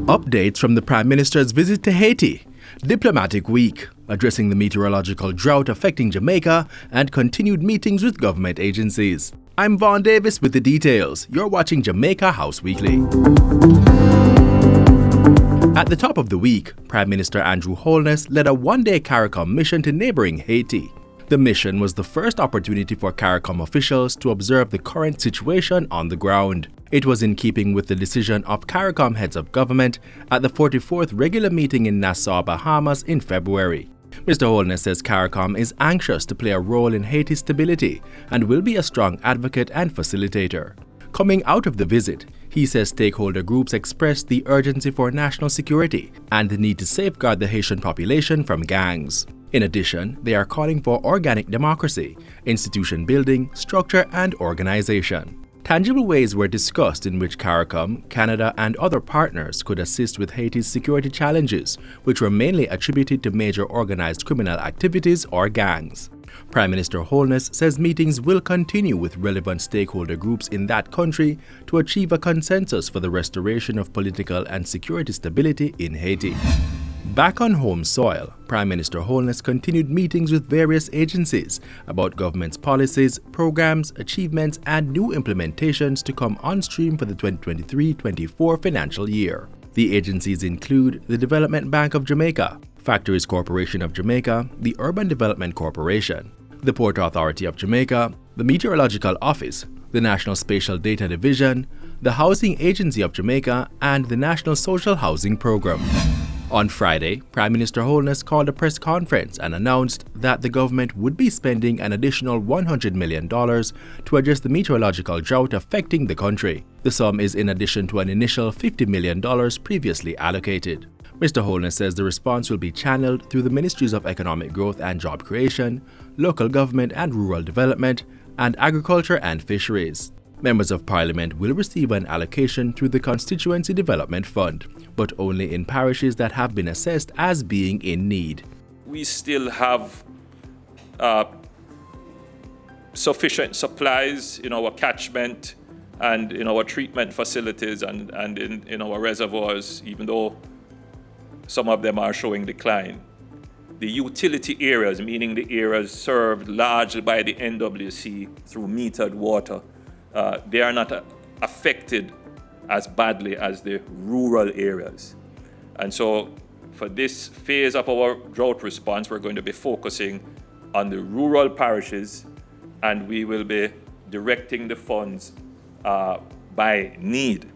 Updates from the Prime Minister's visit to Haiti. Diplomatic week, addressing the meteorological drought affecting Jamaica, and continued meetings with government agencies. I'm Vaughn Davis with the details. You're watching Jamaica House Weekly. At the top of the week, Prime Minister Andrew Holness led a one-day CARICOM mission to neighboring Haiti. The mission was the first opportunity for CARICOM officials to observe the current situation on the ground. It was in keeping with the decision of CARICOM heads of government at the 44th regular meeting in Nassau, Bahamas in February. Mr. Holness says CARICOM is anxious to play a role in Haiti's stability and will be a strong advocate and facilitator. Coming out of the visit, he says stakeholder groups expressed the urgency for national security and the need to safeguard the Haitian population from gangs. In addition, they are calling for organic democracy, institution building, structure, and organization. Tangible ways were discussed in which CARICOM, Canada, and other partners could assist with Haiti's security challenges, which were mainly attributed to major organized criminal activities or gangs. Prime Minister Holness says meetings will continue with relevant stakeholder groups in that country to achieve a consensus for the restoration of political and security stability in Haiti. Back on home soil, Prime Minister Holness continued meetings with various agencies about government's policies, programs, achievements, and new implementations to come on stream for the 2023-24 financial year. The agencies include the Development Bank of Jamaica, Factories Corporation of Jamaica, the Urban Development Corporation, the Port Authority of Jamaica, the Meteorological Office, the National Spatial Data Division, the Housing Agency of Jamaica, and the National Social Housing Program. On Friday, Prime Minister Holness called a press conference and announced that the government would be spending an additional $100 million to address the meteorological drought affecting the country. The sum is in addition to an initial $50 million previously allocated. Mr. Holness says the response will be channeled through the Ministries of Economic Growth and Job Creation, Local Government and Rural Development, and Agriculture and Fisheries. Members of Parliament will receive an allocation through the Constituency Development Fund, but only in parishes that have been assessed as being in need. We still have sufficient supplies in our catchment and in our treatment facilities and in our reservoirs, even though some of them are showing decline. The utility areas, meaning the areas served largely by the NWC through metered water, they are not affected as badly as the rural areas. And so for this phase of our drought response, we're going to be focusing on the rural parishes, and we will be directing the funds by need.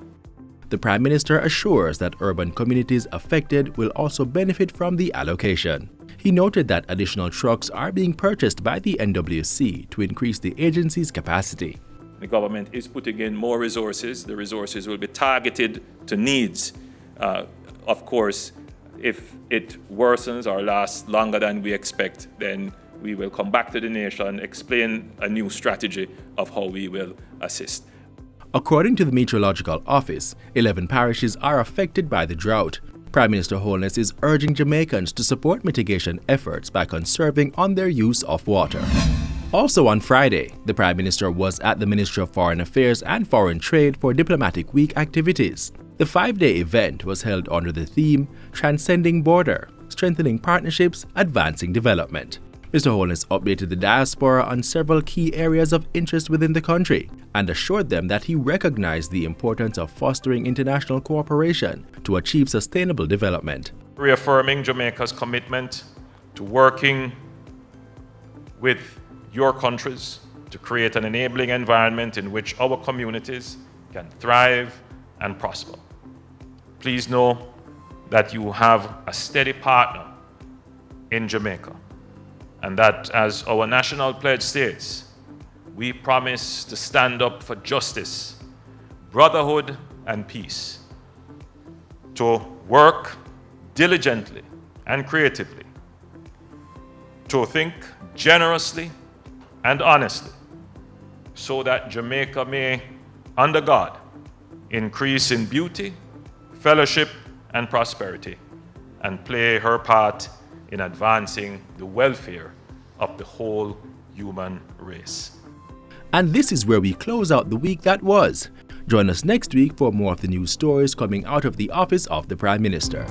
The Prime Minister assures that urban communities affected will also benefit from the allocation. He noted that additional trucks are being purchased by the NWC to increase the agency's capacity. The government is putting in more resources. The resources will be targeted to needs. Of course, if it worsens or lasts longer than we expect, then we will come back to the nation, explain a new strategy of how we will assist. According to the Meteorological Office, 11 parishes are affected by the drought. Prime Minister Holness is urging Jamaicans to support mitigation efforts by conserving on their use of water. Also on Friday, the Prime Minister was at the Ministry of Foreign Affairs and Foreign Trade for Diplomatic Week activities. The 5-day event was held under the theme Transcending Border, Strengthening Partnerships, Advancing Development. Mr. Holness updated the diaspora on several key areas of interest within the country and assured them that he recognized the importance of fostering international cooperation to achieve sustainable development. Reaffirming Jamaica's commitment to working with your countries to create an enabling environment in which our communities can thrive and prosper. Please know that you have a steady partner in Jamaica, and that, as our national pledge states, we promise to stand up for justice, brotherhood, and peace, to work diligently and creatively, to think generously and honestly, so that Jamaica may, under God, increase in beauty, fellowship, and prosperity, and play her part in advancing the welfare of the whole human race. And this is where we close out the week that was. Join us next week for more of the news stories coming out of the Office of the Prime Minister.